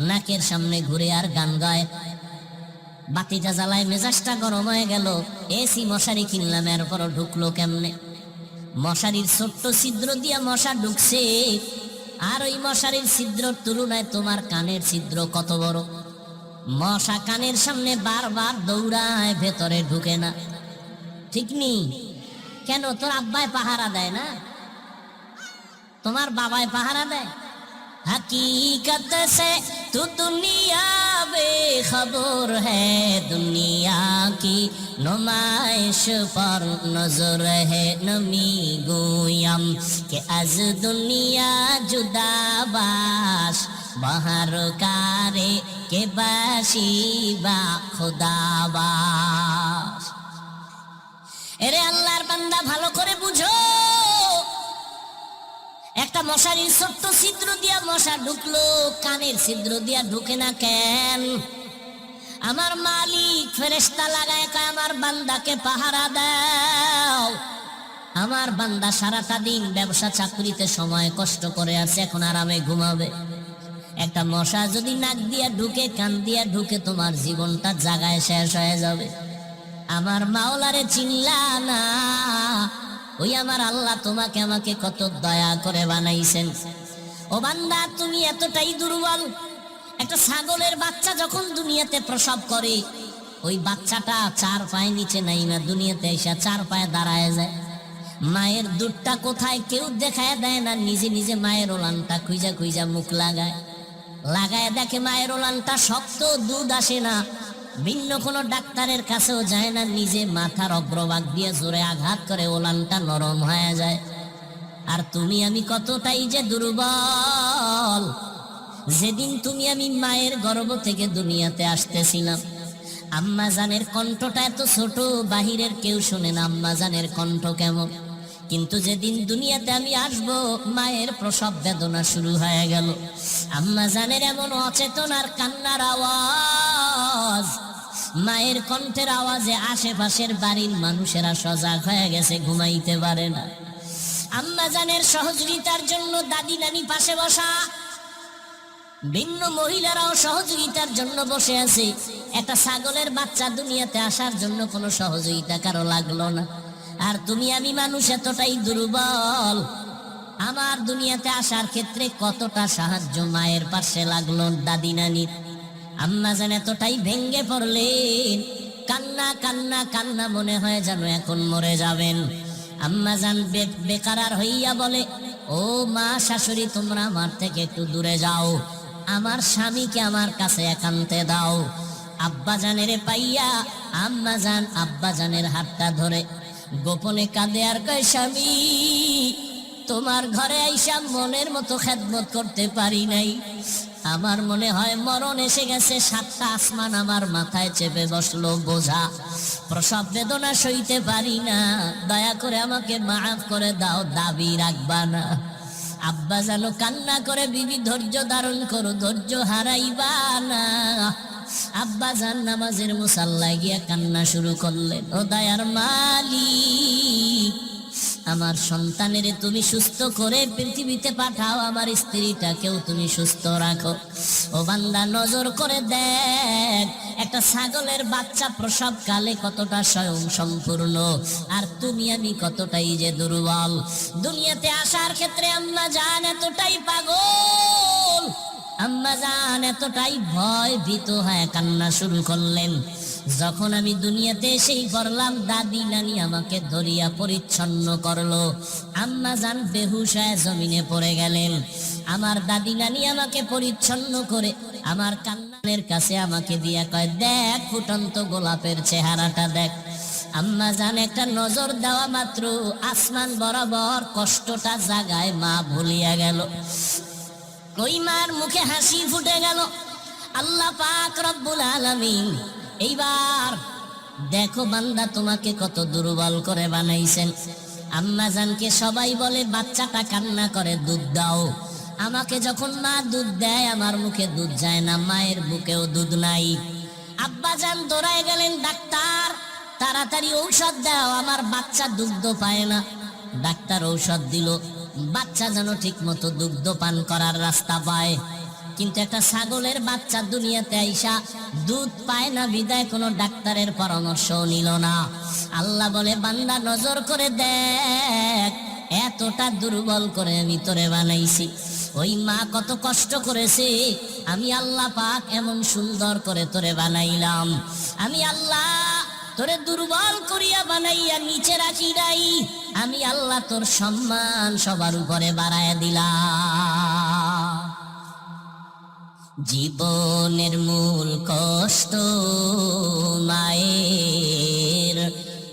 নাকের সামনে ঘুরে আর গান গায়। বাতিটা জ্বালায়, মেজাজটা গরম হয়ে গেল। এসি মশারি কিনলাম, এরপরও ঢুকলো কেমনে? মশারির ছোট্ট ছিদ্র দিয়া মশা ঢুকছে, আর ওই মশারির ছিদ্রর তুলনায় তোমার কানের ছিদ্র কত বড়। মশা কানের সামনে বারবার দৌড়ায়, ভেতরে ঢুকে না। ঠিক নি? কেন তোর আব্বাই পাহারা দেয় না, তোমার বাবাই পাহারা দেয়? हकीकत से तू दुनिया बेखबर है, दुनिया की नुमाइश पर नजर है नमी गोयम के आज दुनिया जुदा बाश बाहर कारे के बाशी बा खुदाबाश। এরে আল্লাহর বান্দা ভালো করে বুঝো, একটা মশারির ছোট্ট ছিদ্র দিয়া মশা ঢুকলো, কানের ছিদ্র দিয়া ঢুকে না কেন? আমার মালিক ফেরেশতা লাগায় কয় আমার বান্দাকে পাহারা দাও। আমার বান্দা সারাটা দিন ব্যবসা চাকরিতে সময় কষ্ট করে আছে, এখন আরামে ঘুমাবে। একটা মশা যদি নাক দিয়া ঢুকে, কান দিয়া ঢুকে, তোমার জীবনটা জাগায় শেষ হয়ে যাবে। আমার মাওলারে চিনলা না? ওই আমার আল্লাহ তোমাকে আমাকে কত দয়া করে বানাইছেন। ও বান্দা, তুমি এতটাই দুর্বল। একটা ছাগলের বাচ্চা যখন দুনিয়াতে প্রসব করে, ওই বাচ্চাটা 4 পায়ে নিচে নাই না, দুনিয়াতে এসে 4 পায়ে দাঁড়ায় যায়। মায়ের দুধটা কোথায় কেউ দেখায় দেয় না, নিজে নিজে মায়ের ওলানটা খুঁজা খুঁজা মুখ লাগায়, লাগায় দেখে মায়ের ওলানটা শক্ত, দুধ আসে না। ভিন্ন কোনো ডাক্তারের কাছেও যায় না, নিজে মাথার অগ্রভাগ দিয়ে জোরে আঘাত করে ওলানটা নরম হয়ে যায়। আর তুমি আমি কতটাই যে দুর্বল। যেদিন তুমি আমি মায়ের গর্ভ থেকে দুনিয়াতে আসতেছিলাম, আম্মা জানের কণ্ঠটা এত ছোট, বাহিরের কেউ শুনে না আম্মা জানের কণ্ঠ কেমন। কিন্তু যেদিন দুনিয়াতে আমি আসব, মায়ের প্রসব বেদনা শুরু হয়ে গেল। আম্মা জানের এমন অচেতনার কান্নার আওয়াজ, মায়ের কণ্ঠের আওয়াজে আশেপাশের বাড়ির মানুষেরা সজাগ হয়ে গেছে, ঘুমাইতে পারে না। আম্মা জানের সহযোগিতার জন্য দাদি নানি পাশে বসা, ভিন্ন মহিলারাও সহযোগিতার জন্য বসে আছে। একটা ছাগলের বাচ্চা দুনিয়াতে আসার জন্য কোনো সহযোগিতা কারো লাগলো না। আর তুমি আমি মানুষ এতটাই দুর্বল, আমার দুনিয়াতে আসার ক্ষেত্রে কতটা সাহায্য মায়ের পাশে লাগলো, দাদি নানির। আম্মা জান এতটাই ভেঙ্গে পড়লেন, কান্না কান্না কান্না, মনে হয় যেন এখন মরে যাবেন। আম্মা জান বেকারার হইয়া বলে, ও মা শাশুড়ি, তোমরা আমার থেকে একটু দূরে যাও, আমার স্বামীকে আমার কাছে একান্তে দাও। আব্বা জানের পাইয়া আম্মা জান আব্বা জানের হাতটা ধরে গোপনে কাঁদে আর কয়, স্বামী তোমার ঘরে আইসা মনের মতো খেদমত করতে পারি নাই, আমার মনে হয় মরণ এসে গেছে। 7টা আসমান আমার মাথায় চেপে বসলো বোঝা, প্রসব বেদনা সইতে পারি না, দয়া করে আমাকে মাফ করে দাও, দাবি রাখবা না। আব্বা জানো কান্না করে, বিবি ধৈর্য ধারণ করো, ধৈর্য হারাইবা না। আব্বা জান নামাজের মুসাল্লায় গিয়া কান্না শুরু করলেন, ও দয়ার মালিক, আমার সন্তানের তুমি সুস্থ করে পৃথিবীতে পাঠাও, আমার স্ত্রীটাকেও তুমি সুস্থ রাখো। ও বান্দা, নজর করে দেখ, একটা ছাগলের বাচ্চা প্রসবকালে কতটা স্বয়ং সম্পূর্ণ, আর তুমি আমি কতটাই যে দুর্বল। দুনিয়াতে আসার ক্ষেত্রে আম্মা জান এতটাই পাগল, আম্মা জান এতটাই ভয় ভীত হয়ে কান্না শুরু করলেন। যখন আমি দুনিয়াতে এসেই পড়লাম, দাদি নানি আমাকে ধরিয়া পরিচ্ছন্ন করলো। আম্মা জান বেহুশ হয়ে জমিনে পড়ে গেলেন। আমার দাদি নানি আমাকে পরিচ্ছন্ন করে আমার কান্নার কাছে আমাকে দিয়া কয়, দেখ ফুটন্ত গোলাপের চেহারাটা দেখ। আম্মা জান একটা নজর দেওয়া মাত্র আসমান বরাবর কষ্টটা জাগায় মা ভুলিয়া গেল। ওই মার মুখে হাসি ফুটে গেল। আল্লাহ পাক রব্বুল আলামিন এইবার দেখো বান্দা তোমাকে কত দুর্বল করে বানাইছেন। আম্মা জানকে সবাই বলে বাচ্চাটা কান্না করে, দুধ দাও। আমাকে যখন মা দুধ দেয়, আমার মুখে দুধ যায় না, মায়ের বুকেও দুধ নাই। আব্বা জান দৌড়ায় গেলেন, ডাক্তার তাড়াতাড়ি ঔষধ দাও, আমার বাচ্চা দুগ্ধ পায় না। ডাক্তার ঔষধ দিল, বাচ্চা যেন ঠিক মতো দুগ্ধ পান করার রাস্তা পায়। কিন্তু একটা ছাগলের বাচ্চা দুনিয়াতে আইসা দুধ পায় না, বিদায় কোনো ডাক্তারের পরামর্শ নিল না। আল্লাহ বলে, বান্দা নজর করে দেখ, এতটা দুর্বল করে আমি তোরে বানাইছি। ওই মা কত কষ্ট করেছে, আমি আল্লাহ পাক এমন সুন্দর করে তোরে বানাইলাম। আমি আল্লাহ তোরে দুর্বল করিয়া বানাইয়া নিচে রাখি নাই, আমি আল্লাহ তোর সম্মান সবার উপরে বাড়াইয়া দিলাম। জীবনের মূল কষ্ট মায়ের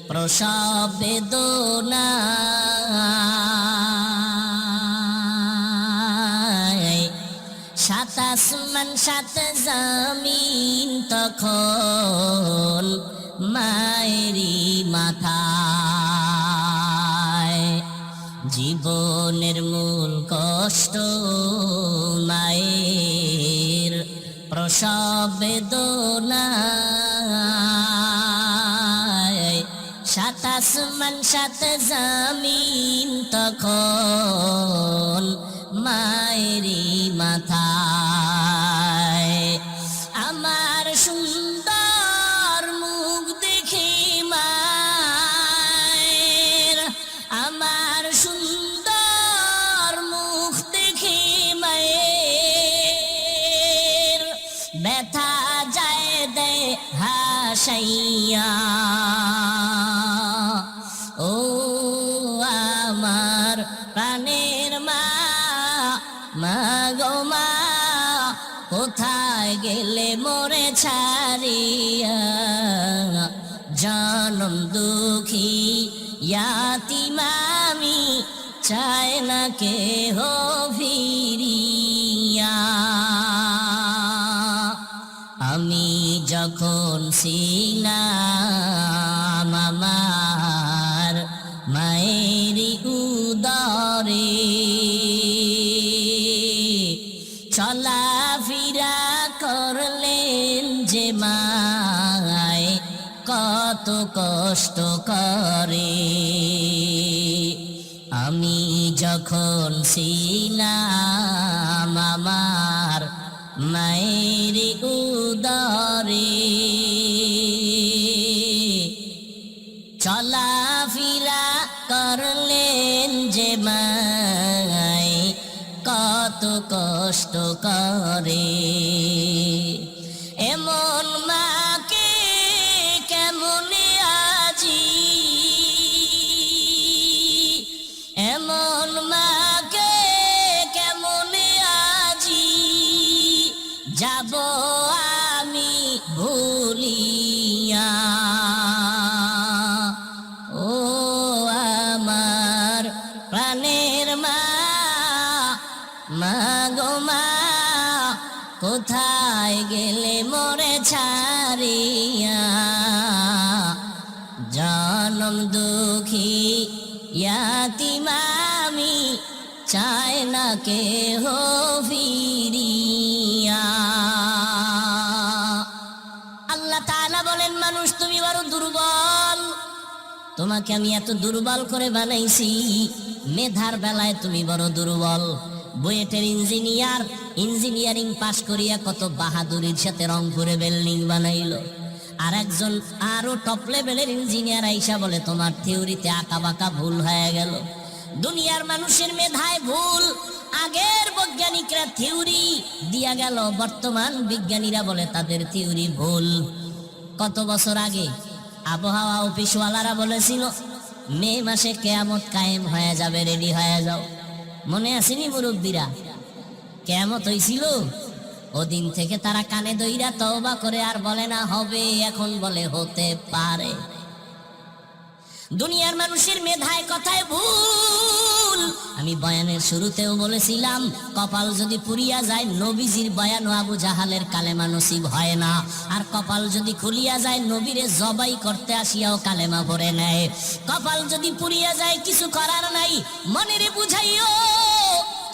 প্রসব বেদনা, সাত আসমান সাত জমিন তখন মায়েরই মাথায়। জীবনের মূল কষ্ট মায়ের প্রসব বেদনা, সাত আসমান সাত জমিন তখন মায়েরই মাথায়। আমার সুন্দর মুখ দেখে মায়ের, আমার সুন্দর মুখ দেখে মায়ের ব্যথা যায় দে হাসাইয়া। ও আমার প্রাণের মা, মা গো মা, কোথায় গেলে মোরে ছাড়িয়া? জনম দুঃখী ইয়াতিম আমি, চায় না কেহ ফিরিয়া। আমি যখন ছিলাম আমার মায়েরই উদরে, চলাফেরা করলেন যে মায় কত কষ্ট করে। আমি যখন ছিলাম আমার মায়ের উদরে, চলাফেরা করলেন যে মায় কত কষ্ট করে। এমন মাকে কেমনে আজি, এমন মাকে কেমনে আজি যাব আমি ভুলিয়া। ও আমার প্রাণের মা, মা গো মা, কোথায় গেলে মোরে ছাড়িয়া? জনম দুঃখী ইয়াতিম আমি, চায় না কেহ ফিরিয়া। আল্লাহ তাআলা বলেন, মানুষ তুমি বড় দুর্বল, তোমাকে আমি এত দুর্বল করে বানাইছি, মেধার বেলায় তুমি বড় দুর্বল। বুয়েটের ইঞ্জিনিয়ার ইঞ্জিনিয়ারিং পাশ করিয়া কত বাহাদুরির সাথে রংপুরে বিল্ডিং বানাইলো, আর একজন আরো টপ লেভেলের ইঞ্জিনিয়ার আইসা বলে তোমার থিওরিতে আঁকা বাঁকা ভুল হয়ে গেল। দুনিয়ার মানুষের মেধায় ভুল, আগের বৈজ্ঞানিকরা থিওরি দিয়া গেল, বর্তমান বিজ্ঞানীরা বলে তাদের থিওরি ভুল। কত বছর আগে আবহাওয়া অফিসওয়ালারা বলেছিল মে মাসে কিয়ামত কায়েম হয়ে যাবে, রেডি হয়ে যাও। মনে আসেনি মুরব্বীরা? কিয়ামত হইছিল, ওদিন থেকে তারা কানে দইরা তওবা করে আর বলে না হবে, এখন বলে হতে পারে। দুনিয়ার মানুষের মেধায় কথায় ভুল। আমি বয়ানের শুরুতেও বলেছিলাম, কপাল যদি পুরিয়া যায় নবীজির বয়ান ও আবু জাহালের কালেমা নসিব হয় না, আর কপাল যদি খুলিয়া যায় নবীরে জবাই করতে আসিয়াও কালেমা ভরে নেয়। কপাল যদি পুরিয়া যায় কিছু করার নাই, মনেরে বুঝাইও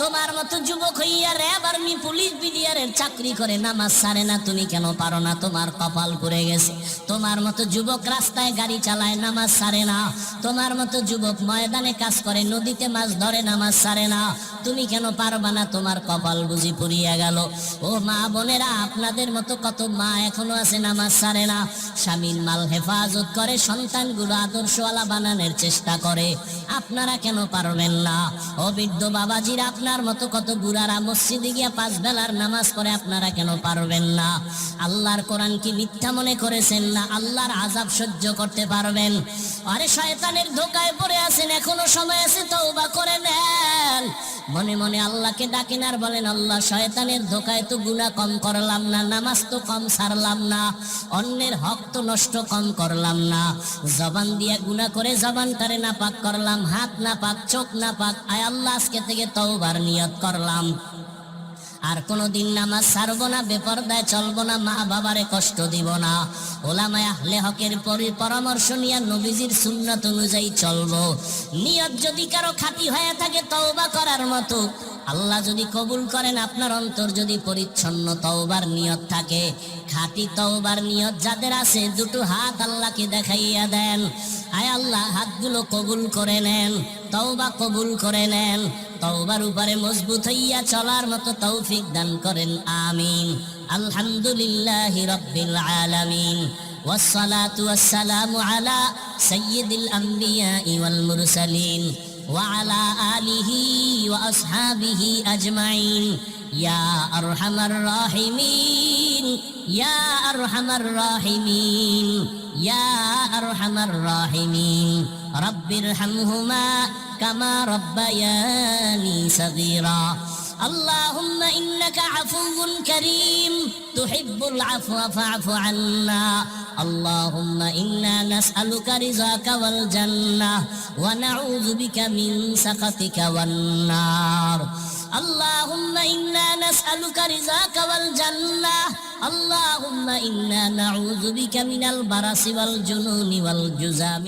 তোমার মতো যুবক হইয়া র্যাব আর্মি পুলিশ বিডিআরের চাকরি করে নামাজ ছাড়ে না, তুমি কেন পারো না? তোমার কপাল পুড়ে গেছে। তোমার মতো যুবক রাস্তায় গাড়ি চালায়, নামাজ ছাড়ে না। তোমার মতো যুবক ময়দানে কাজ করে, নদীতে মাছ ধরে, নামাজ ছাড়ে না। তুমি কেন পারবা না? তোমার কপাল বুঝি পুড়িয়া গেল। ও মা বোনেরা, আপনাদের মতো কত মা এখনো আছে নামাজ ছাড়ে না, স্বামীর মাল হেফাজত করে, সন্তানগুলো আদর্শওয়ালা বানানোর চেষ্টা করে। আপনারা কেন পারবেন না? ও বৃদ্ধ বাবাজিরা, আপনার মতো কত বুড়ারা মসজিদে গিয়া 5 বেলার নামাজ পড়ে, আপনারা কেন পারবেন না? আল্লাহর কোরআন কি মিথ্যা মনে করেছেন না আল্লাহর আযাব সহ্য করতে পারবেন? আরে শয়তানের ধোকায় পড়ে আছেন, এখনো সময় আছে, তওবা করে নেন। মনে মনে আল্লাহকে ডাকেন আর বলেন, আল্লাহ শয়তানের ধোকায় তো গুনাহ কম করলাম না, নামাজ তো কম ছাড়লাম না, অন্যের হক তো নষ্ট কম করলাম না, জবান দিয়া গুনাহ করে জবানটারে নাপাক করলাম, হাত নাপাক, চোখ নাপাক, আয় আল্লাহ আজকে থেকে তওবার নিয়ত করলাম, আর কোনদিন নামাজ ছাড়বো না, বেপরদায় চলবো না, মা বাবারে কষ্ট দিব না, ওলামায়ে আহলে হকের পরামর্শ নিয়ে নবীজির সুন্নাত অনুযায়ী চলবো। নিয়ত যদি কারো খাঁটি হয়ে থাকে তওবা করার মতো, আল্লাহ যদি কবুল করেন, আপনার অন্তর যদি পরিচ্ছন্ন তওবার নিয়ত থাকে, খাঁটি তওবার নিয়ত যাদের আছে, দুটো হাত আল্লাহকে দেখাইয়া দেন, আয় আল্লাহ হাতগুলো কবুল করে নেন, তওবা কবুল করে নেন, তওবার উপরে মজবুত হইয়া চলার মতো তৌফিক দান করেন, আমিন। আলহামদুলিল্লাহি রাব্বিল আলামিন, ওয়াসসালাতু ওয়াসসালামু আলা সাইয়্যিদিল আমবিয়াই ওয়াল মুরসালিন ওয়া আলা আলিহি ওয়া আসহাবিহি আজমাইন। ইয়া আরহামার রাহিমিন, ইয়া আরহামার রাহিমিন, ইয়া আরহামার রাহিমিন। রব্বিরহামহুমা কামা রব্বায়ানি সগীরা। اللهم إنك عفو كريم تحب العفو فاعف عنا. اللهم إنا نسألك رضاك والجنة ونعوذ بك من سخطك والنار. اللهم إنا نسألك رضاك والجنة. اللهم إنا نعوذ بك من البرص والجنون والجذام.